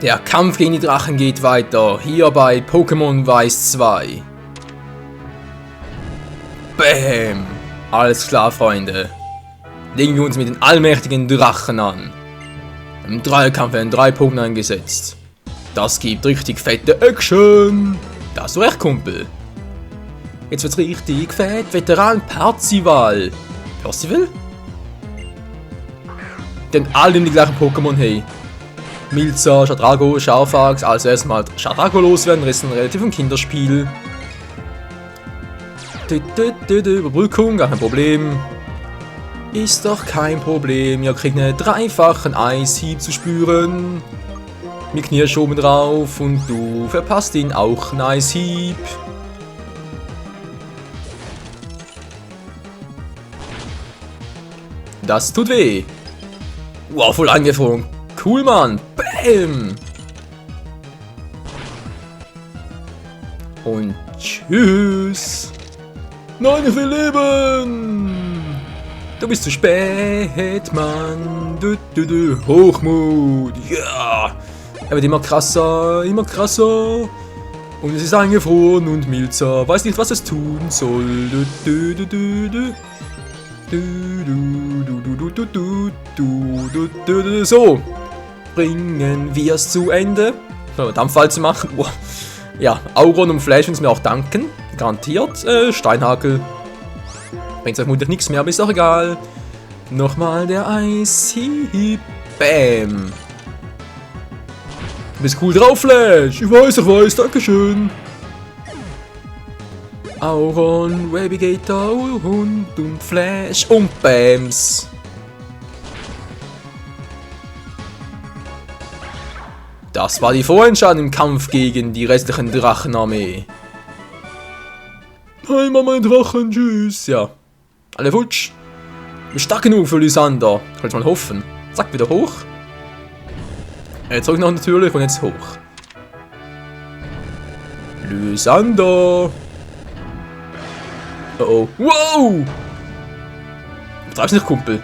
Der Kampf gegen die Drachen geht weiter, hier bei Pokémon Weiß 2. Bäm! Alles klar, Freunde. Legen wir uns mit den allmächtigen Drachen an. Im Dreikampf werden 3 Pokémon eingesetzt. Das gibt richtig fette Action. Da hast du recht, Kumpel. Jetzt wird's richtig fett. Veteran Parzival. Percival? Denn alle die gleichen Pokémon, hey. Milza, Shadrago, Scharfax. Also erstmal Shadrago loswerden, das ist ein relativ ein Kinderspiel. Überbrückung, gar kein Problem. Ist doch kein Problem. Ihr kriegt einen dreifachen Eishieb zu spüren. Mit Knirsch oben drauf und du verpasst ihn auch einen Eishieb. Das tut weh. Wow, voll angefroren. Cool, Mann. Bäm. Und tschüss. Nein, ich will leben. Du bist zu spät, Mann. Hochmut. Ja. Er wird immer krasser, immer krasser. Und es ist eingefroren und Milza weiß nicht, was es tun soll. So. Bringen wir es zu Ende. Dampfwalze machen. Boah. Ja, Auron und Flash müssen mir auch danken. Garantiert. Steinhakel. Bringt euch vermutlich nichts mehr, aber ist auch egal. Nochmal der Eishieb. Bam. Du bist cool drauf, Flash. Ich weiß, dankeschön. Auron, Navigator, Hund und Flash und Bams. Das war die Vorentscheidung im Kampf gegen die restlichen Drachenarmee. Nein, Mama, Drachen, tschüss. Ja, alle futsch. Du bist stark genug für Lysander. Kannst mal hoffen. Zack, wieder hoch. Zurück noch natürlich und jetzt hoch. Lysander. Oh oh. Wow! Treib's nicht, Kumpel.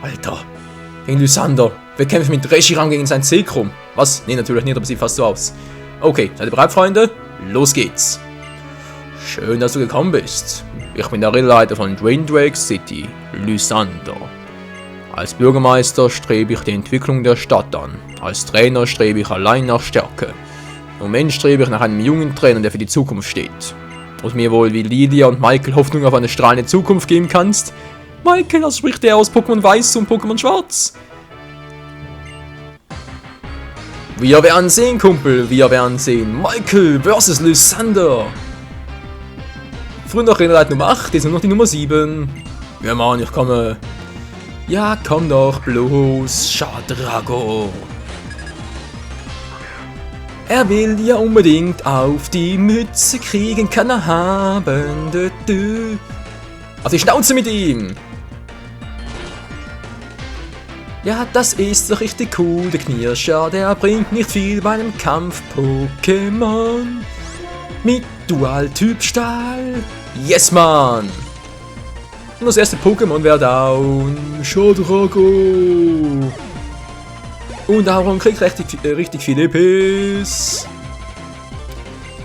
Alter. Gegen Lysander. Wir kämpfen mit Reshiram gegen sein Zekrom. Was? Nee, natürlich nicht, aber sieht fast so aus. Okay, seid ihr bereit, Freunde? Los geht's. Schön, dass du gekommen bist. Ich bin der Rennleiter von Draindrake City, Lysander. Als Bürgermeister strebe ich die Entwicklung der Stadt an. Als Trainer strebe ich allein nach Stärke. Im Moment strebe ich nach einem jungen Trainer, der für die Zukunft steht. Und mir wohl wie Lydia und Michael Hoffnung auf eine strahlende Zukunft geben kannst. Michael, das spricht der aus Pokémon Weiß und Pokémon Schwarz. Wir werden sehen, Kumpel, wir werden sehen. Michael versus Lysander. Früher noch Rennreit Nummer 8, jetzt nur noch die Nummer 7. Ja, Mann, ich komme. Ja, komm doch bloß, Shadrago. Er will ja unbedingt auf die Mütze kriegen, kann er haben. Auf die Schnauze mit ihm. Ja, das ist doch richtig cool, der Knirscher, der bringt nicht viel bei einem Kampf-Pokémon. Mit Dual-Typ Stahl. Yes, Mann. Und das erste Pokémon wäre down. Shadrago. Und Auron kriegt richtig viele EPs.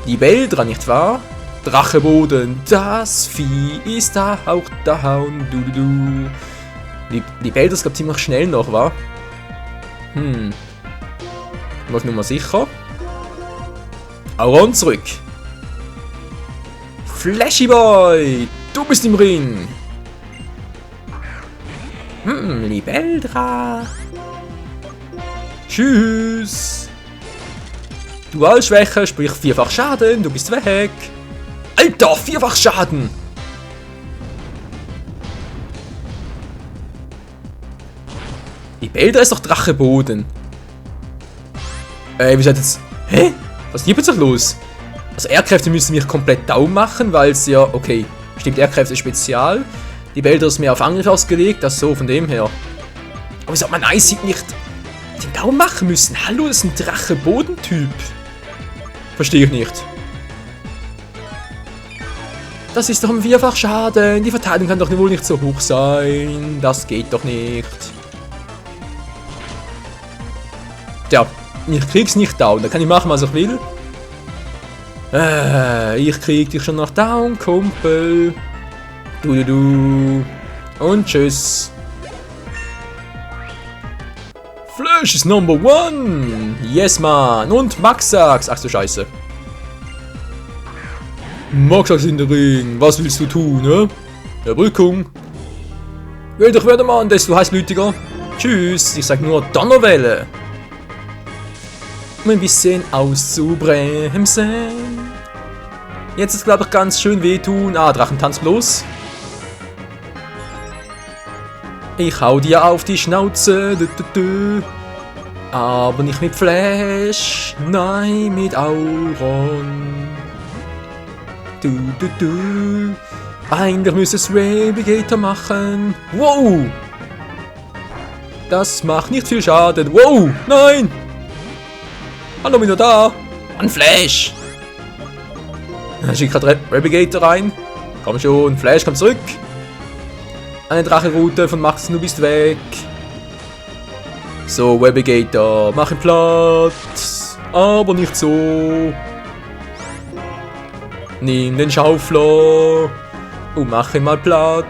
Die Beldra, nicht wahr? Dracheboden, das Vieh ist da auch down. Die Beldra ist, glaube ich, ziemlich schnell noch, wa? Mach nur mal sicher. Auron zurück. Flashy Boy, du bist im Ring. Libeldra. Tschüss. Dualschwäche, sprich 4-fach Schaden, du bist weg. Alter, 4-fach Schaden. Libeldra ist doch Dracheboden. Wie seid jetzt... Hä? Was ist hier plötzlich los? Also Erdkräfte müssen mich komplett down machen, weil es ja... Okay, stimmt, Erdkräfte ist Spezial. Die Beldra ist mehr auf Angriff ausgelegt, das so von dem her. Aber wieso hat man Eishieb nicht den Down machen müssen? Hallo, das ist ein Drache-Bodentyp. Verstehe ich nicht. Das ist doch ein 4-fach Schaden. Die Verteidigung kann doch wohl nicht so hoch sein. Das geht doch nicht. Tja, Ich krieg's nicht down, da kann ich machen, was ich will. Ich krieg dich schon noch down, Kumpel. Du. Und tschüss. Flash ist Number 1. Yes, man. Und Maxax. Ach du Scheiße. Maxax in der Ring. Was willst du tun, ne? Erbrückung. Will doch werden, Mann, desto heißblütiger. Tschüss. Ich sag nur Donnerwelle. Um ein bisschen auszubremsen. Jetzt ist, glaube ich, ganz schön wehtun. Ah, Drachentanz bloß. Ich hau dir auf die Schnauze. Aber nicht mit Flash. Nein, mit Auron. Eigentlich müsste es Rebigator machen. Wow! Das macht nicht viel Schaden. Wow! Nein! Hallo, wieder da! Ein Flash! Schick gerade Rebigator rein. Komm schon, Flash, komm zurück. Eine Drachenroute von Max, du bist weg. So, Rebigator, mach ihn platt. Aber nicht so. Nimm den Schaufler und mach ihn mal platt.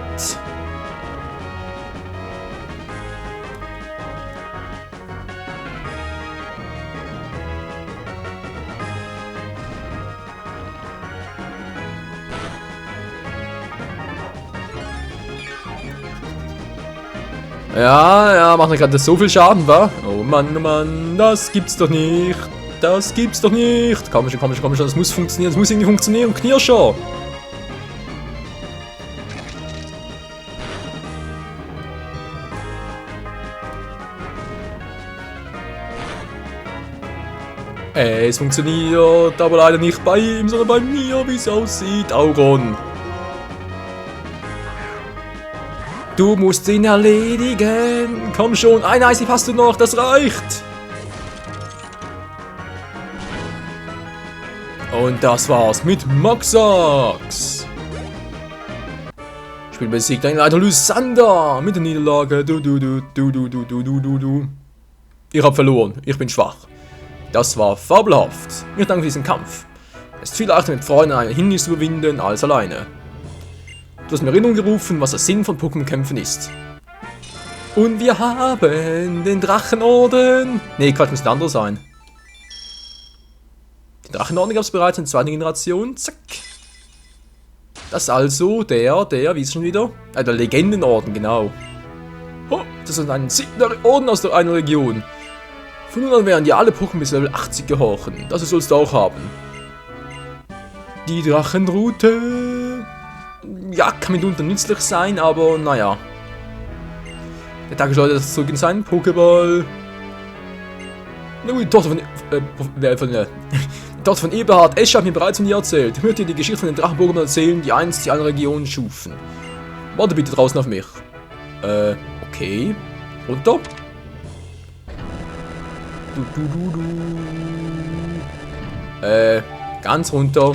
Ja, macht mir gerade so viel Schaden, wa? Oh Mann, das gibt's doch nicht. Das gibt's doch nicht. Komm schon, das muss funktionieren, das muss irgendwie funktionieren. Knirscher. Es funktioniert, aber leider nicht bei ihm, sondern bei mir, wie es aussieht. Auron. Du musst ihn erledigen. Komm schon, ein Eisif hast du noch, das reicht. Und das war's mit Maxax. Spiel besiegt ein Leiter Lysander mit der Niederlage. Du. Ich hab verloren, ich bin schwach. Das war fabelhaft. Ich danke für diesen Kampf. Es ist viel leichter mit Freunden ein Hindernis zu überwinden als alleine. Du hast mir Erinnerung gerufen, was der Sinn von Pokémon-Kämpfen ist. Und wir haben den Drachenorden. Nee, Quatsch, muss ein anderer sein. Den Drachenorden gab es bereits in der zweiten Generation. Zack. Das ist also der, wie ist schon wieder? Der Legendenorden, genau. Oh, das ist ein siegender Orden aus der einen Region. Von nun an werden dir alle Pokémon bis Level 80 gehorchen. Das sollst du auch haben. Die Drachenroute. Ja, kann mitunter nützlich sein, aber naja. Der Tag schleudert das zurück in seinen Pokéball. Na gut, die Tochter von Eberhard Esche hat mir bereits von dir erzählt. Ich möchte dir die Geschichte von den Drachen-Pokémon erzählen, die einst die eine Region schufen. Warte bitte draußen auf mich. Okay. Runter. Ganz runter.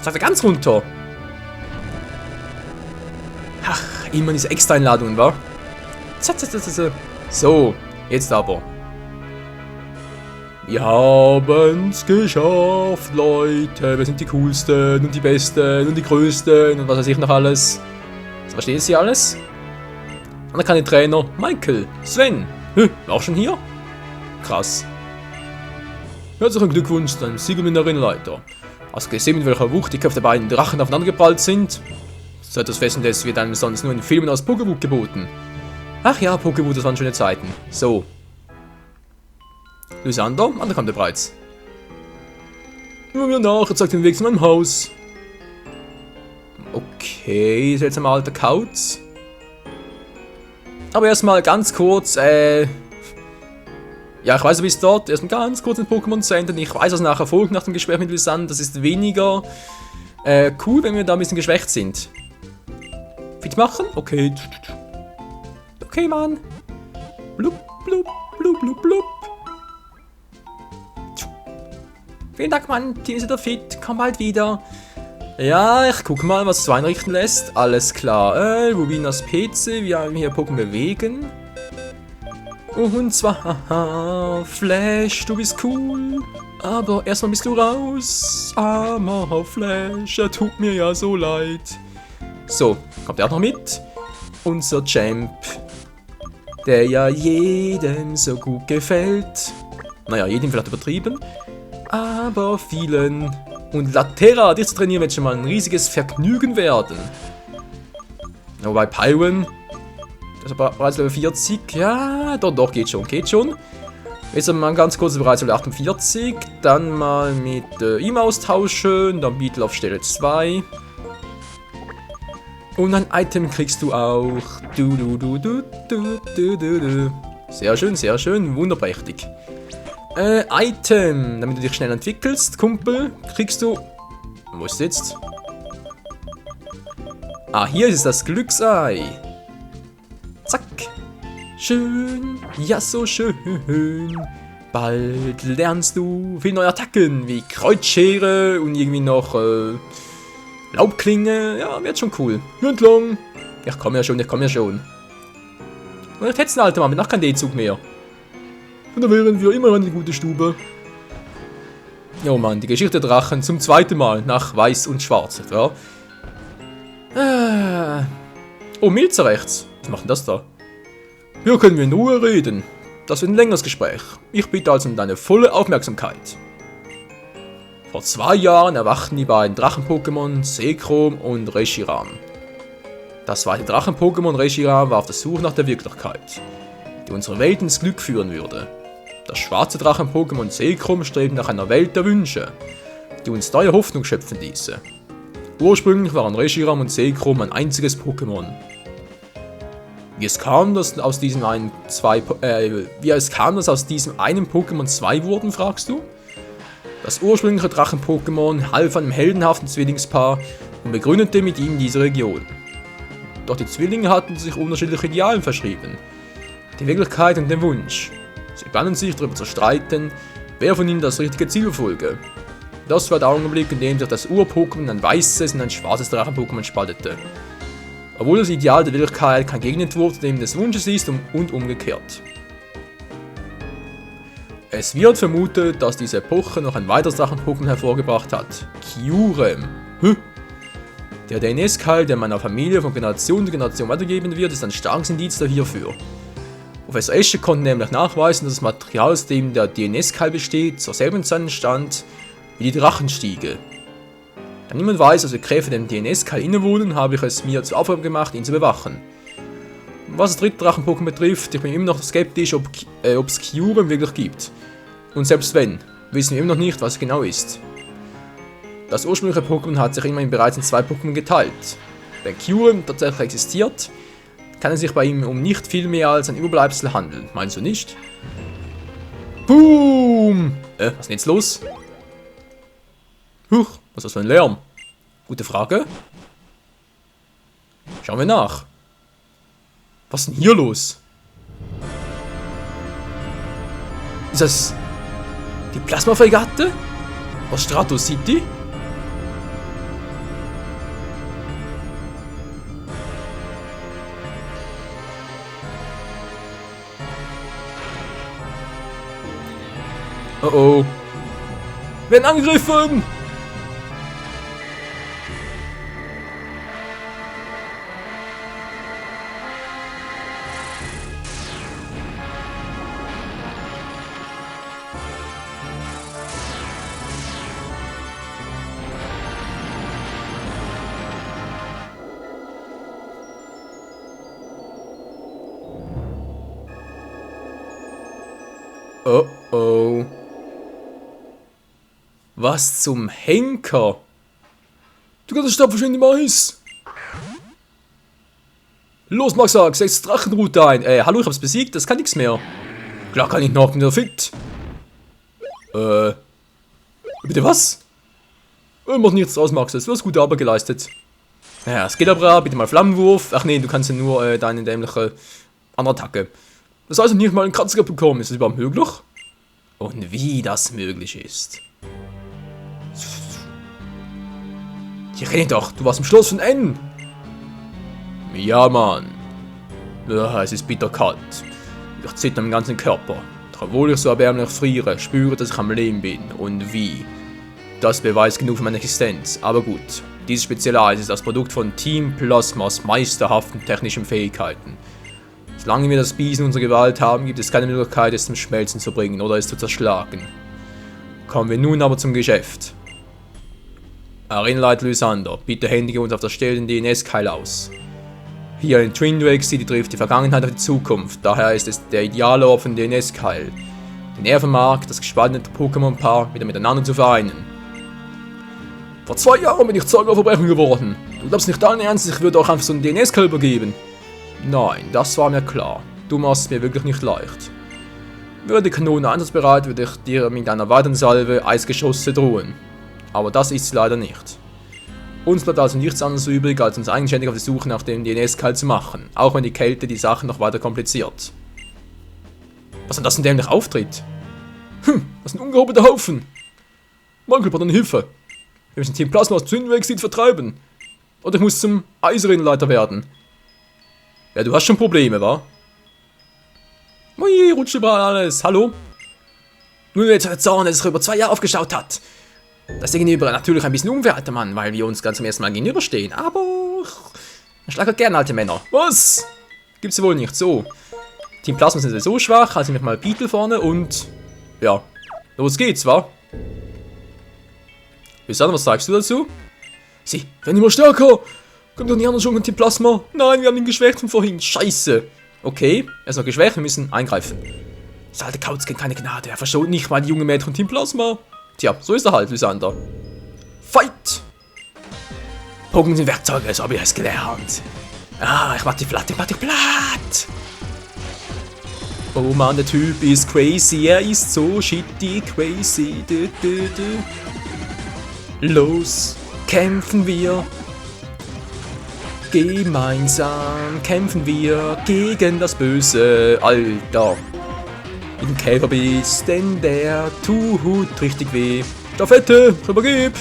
Sagt er ganz runter. Ach, immer diese Extra-Einladungen, wa? So, jetzt aber. Wir haben's geschafft, Leute. Wir sind die Coolsten und die Besten und die Größten und was weiß ich noch alles. So, versteht ihr hier alles? Anerkannte Trainer, Michael, Sven. Auch schon hier? Krass. Herzlichen Glückwunsch zu deinem Siegerminderin Leiter. Hast du gesehen, mit welcher Wucht die Köpfe der beiden Drachen aufeinandergeprallt sind? So etwas Fessendes wird einem sonst nur in Filmen aus Pokéwood geboten. Ach ja, Pokéwood, das waren schöne Zeiten. So. Lysander, da kommt er bereits. Nur mir nach, er zeigt den Weg zu meinem Haus. Okay, seltsamer alter Kauz. Aber erstmal ganz kurz, ja, ich weiß, wie es dort. Erstmal ganz kurz ins Pokémon Center. Ich weiß, was nachher folgt nach dem Gespräch mit Lysander. Das ist weniger cool, wenn wir da ein bisschen geschwächt sind. Fit machen? Okay. Okay, Mann. Blub, blub, blub, blub, blub. Vielen Dank, Mann. Team ist wieder fit. Komm bald wieder. Ja, ich guck mal, was es so einrichten lässt. Alles klar. Rubinas PC, wir haben hier Pokémon bewegen. Und zwar, haha, Flash, du bist cool. Aber erstmal bist du raus. Armer Flash, er tut mir ja so leid. So, kommt er auch noch mit? Unser Champ, der ja jedem so gut gefällt. Naja, jedem vielleicht übertrieben. Aber vielen. Und Latera, dich zu trainieren, wird schon mal ein riesiges Vergnügen werden. Wobei Pyron, das ist bereits Level 40. Ja, doch, geht schon, Jetzt mal ganz kurz bereits Level 48. Dann mal mit ihm austauschen. Dann Beetle auf Stelle 2. Und ein Item kriegst du auch. Sehr schön, wunderprächtig. Item, damit du dich schnell entwickelst, Kumpel, kriegst du... Wo ist es jetzt? Ah, hier ist das Glücksei. Zack. Schön, ja so schön. Bald lernst du viele neue Attacken, wie Kreuzschere und irgendwie noch Laubklinge. Ja, wird schon cool. Entlang. Ich komme ja schon. Und ich hätte einen alten Mann, mit nach kein D-Zug mehr. Und da wären wir immer eine gute Stube. Jo Mann, die Geschichte der Drachen zum zweiten Mal nach Weiß und Schwarz, ja? Oh, Milzer rechts. Was macht denn das da? Hier können wir in Ruhe reden. Das wird ein längeres Gespräch. Ich bitte also um deine volle Aufmerksamkeit. Vor 2 Jahren erwachten die beiden Drachen-Pokémon Zekrom und Reshiram. Das zweite Drachen-Pokémon Reshiram war auf der Suche nach der Wirklichkeit, die unsere Welt ins Glück führen würde. Das schwarze Drachen-Pokémon Zekrom strebt nach einer Welt der Wünsche, die uns neue Hoffnung schöpfen ließe. Ursprünglich waren Reshiram und Zekrom ein einziges Pokémon. Wie es kam, dass aus diesem einen Pokémon 2 wurden, fragst du? Das ursprüngliche Drachen-Pokémon half einem heldenhaften Zwillingspaar und begründete mit ihm diese Region. Doch die Zwillinge hatten sich unterschiedliche Idealen verschrieben. Die Wirklichkeit und den Wunsch. Sie begannen sich darüber zu streiten, wer von ihnen das richtige Ziel verfolge. Das war der Augenblick, in dem sich das Ur-Pokémon in ein weißes und ein schwarzes Drachen-Pokémon spaltete. Obwohl das Ideal der Wirklichkeit kein Gegenentwurf dem des Wunsches ist und umgekehrt. Es wird vermutet, dass diese Epoche noch ein weiteres Drachen-Pokémon hervorgebracht hat. Kyurem. Der DNS-Keil, der meiner Familie von Generation zu Generation weitergegeben wird, ist ein starkes Indiz hierfür. Professor Esche konnte nämlich nachweisen, dass das Material, aus dem der DNS-Keil besteht, zur selben Zeit stand wie die Drachenstiege. Da niemand weiß, dass die Kräfte dem DNS-Keil innewohnen, habe ich es mir zur Aufgabe gemacht, ihn zu bewachen. Was das dritte Drachen-Pokémon betrifft, ich bin immer noch skeptisch, ob es Kyurem wirklich gibt. Und selbst wenn, wissen wir immer noch nicht, was es genau ist. Das ursprüngliche Pokémon hat sich immerhin bereits in 2 Pokémon geteilt. Wenn Kyurem tatsächlich existiert, kann es sich bei ihm um nicht viel mehr als ein Überbleibsel handeln. Meinst du nicht? Boom! Was ist denn jetzt los? Huch, was ist das für ein Lärm? Gute Frage. Schauen wir nach. Was ist denn hier los? Ist das die Plasma-Fregatte aus Strato City? Oh oh. Wir werden angegriffen! Oh oh. Was zum Henker? Du kannst Stab verschwinden, Mais! Los, Maxax, setz Drachenroute ein. Hallo, ich hab's besiegt, das kann nichts mehr. Klar kann ich noch, bin wieder fit. Bitte was? Macht nichts draus, Max, du hast gute Arbeit geleistet. Naja, es geht aber, bitte mal Flammenwurf. Ach nee, du kannst ja nur deine dämliche andere Attacke. Das heißt, nicht mal einen Kratzer bekommen, ist das überhaupt möglich? Und wie das möglich ist. Ich kenne doch, du warst im Schloss von N. Ja, Mann. Ja, es ist bitter kalt. Ich zitter am ganzen Körper. Doch obwohl ich so erbärmlich friere, spüre, dass ich am Leben bin. Und wie? Das beweist genug für meine Existenz. Aber gut. Dieses spezielle Eis ist das Produkt von Team Plasmas meisterhaften technischen Fähigkeiten. Solange wir das Biest in unserer Gewalt haben, gibt es keine Möglichkeit, es zum Schmelzen zu bringen oder es zu zerschlagen. Kommen wir nun aber zum Geschäft. Arenaleiter Lysander, bitte händige uns auf der Stelle den DNS-Keil aus. Hier in Twin Drake City trifft die Vergangenheit auf die Zukunft, daher ist es der ideale Ort für den DNS-Keil, den er vermag, das gespaltene Pokémon-Paar wieder miteinander zu vereinen. Vor 2 Jahren bin ich Zeuge auf Verbrechen geworden. Du glaubst nicht dein Ernst, ich würde auch einfach so einen DNS-Keil übergeben? Nein, das war mir klar. Du machst es mir wirklich nicht leicht. Wäre die Kanone einsatzbereit, würde ich dir mit einer weiteren Salve Eisgeschosse drohen. Aber das ist sie leider nicht. Uns bleibt also nichts anderes übrig, als uns eigenständig auf die Suche nach dem DNS-Keil zu machen, auch wenn die Kälte die Sache noch weiter kompliziert. Was denn das ein dämlicher Auftritt? Was ein ungehobener Haufen! Mankel braucht eine Hilfe. Wir müssen Team Plasma aus Twinweg vertreiben. Oder ich muss zum Eisrenleiter werden. Ja, du hast schon Probleme, wa? Ui, rutscht überall alles. Hallo? Nur jetzt der Zorn, der sich über 2 Jahre aufgestaut hat. Das ist gegenüber natürlich ein bisschen unfair, alter Mann, weil wir uns ganz zum ersten Mal gegenüberstehen. Aber ich schlage gerne alte Männer. Was? Gibt's ja wohl nicht. So. Team Plasma sind so schwach, also nehme ich mal Beetle vorne und ja, los geht's, wa? Lysander, was sagst du dazu? Sie werden immer stärker. Kommt doch nicht anders schon mit Team Plasma. Nein, wir haben ihn geschwächt von vorhin. Scheiße. Okay, er ist noch geschwächt, wir müssen eingreifen. Das alte Kauz kennt keine Gnade. Er verschont nicht mal die junge Mädchen von Team Plasma. Tja, so ist er halt, Lysander. Fight! Pokémon sind Werkzeuge, so habe ich es gelernt. Ah, ich mach die platt, Oh Mann, der Typ ist crazy, er ist so shitty crazy. Los, kämpfen wir. Gemeinsam kämpfen wir gegen das Böse, Alter. Mit dem Käferbiss, denn der tut richtig weh. Staffette, übergib!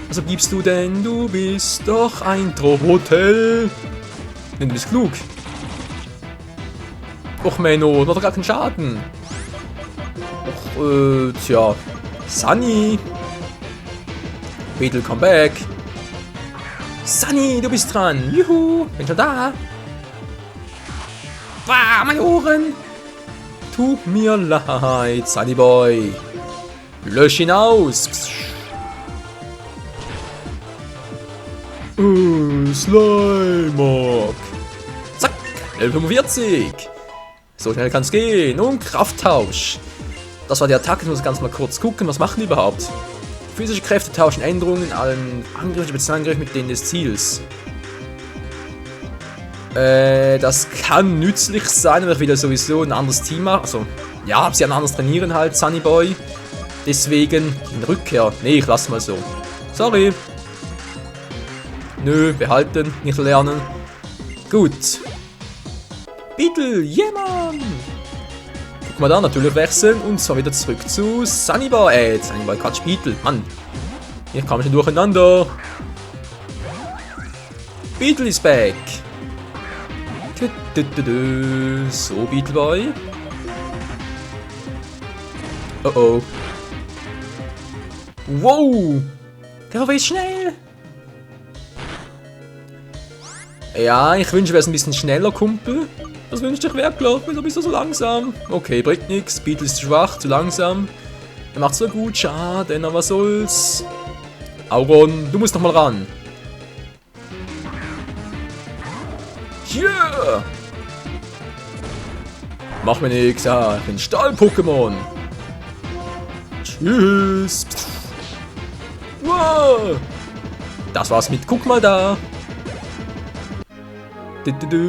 Was gibst du denn? Du bist doch ein Trottel. Denn du bist klug. Och Menno, macht doch gar keinen Schaden. Och, tja. Sunny. Beetle, come back. Sunny, du bist dran. Juhu, bin schon da. Bah, meine Ohren. Tut mir leid, Sunny Boy. Lösch ihn aus. Slimeock. Zack, Level 45. So schnell kann's gehen. Und Krafttausch. Das war die Attacke, ich muss ganz mal kurz gucken, was machen die überhaupt? Physische Kräfte tauschen Änderungen in allen Angriff, Spezialangriff mit denen des Ziels. Das kann nützlich sein, wenn ich wieder sowieso ein anderes Team mache. Also, ja, hab sie ein anderes trainieren halt, Sunny Boy. Deswegen in Rückkehr. Nee, ich lasse mal so. Sorry. Nö, behalten, nicht lernen. Gut. Beetle, yeah, Mann! Guck mal da, natürlich wechseln und zwar wieder zurück zu Sunny Boy. Sunny Boy, Quatsch, Beetle, Mann. Hier kam schon durcheinander. Beetle is back. So, Beetle Boy. Oh oh. Wow! Der war schnell! Ja, ich wünsche, wäre es ein bisschen schneller, Kumpel. Das wünschte ich wirklich. Wieso bist du so langsam? Okay, bringt nichts. Beetle ist zu schwach, zu langsam. Er macht so gut, schade, na was soll's. Auron, du musst noch mal ran. Yeah! Mach mir nix, ja, ich bin Stahl-Pokémon. Tschüss. Wow! Das war's mit Guck mal da.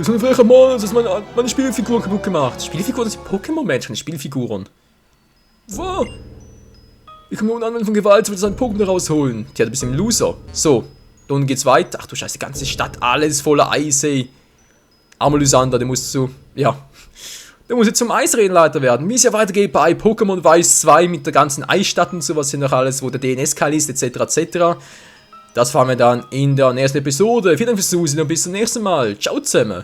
So ein frecher Mann, das ist meine Spielfigur kaputt gemacht. Spielfiguren sind Pokémon-Menschen, Spielfiguren. Wow! Ich kann nur eine Anwendung von Gewalt, so seinen Pokémon rausholen. Tja, du bist ein Loser. So, dann geht's weiter. Ach du Scheiße, die ganze Stadt, alles voller Eis, ey. Armer Lysander, der muss zu, ja, der muss jetzt zum Eisrenleiter werden. Wie es ja weitergeht bei Pokémon Weiß 2 mit der ganzen Eisstadt und sowas hier noch alles, wo der DNS-Keil ist, etc., etc. Das fahren wir dann in der nächsten Episode. Vielen Dank fürs Zusehen und bis zum nächsten Mal. Ciao zusammen.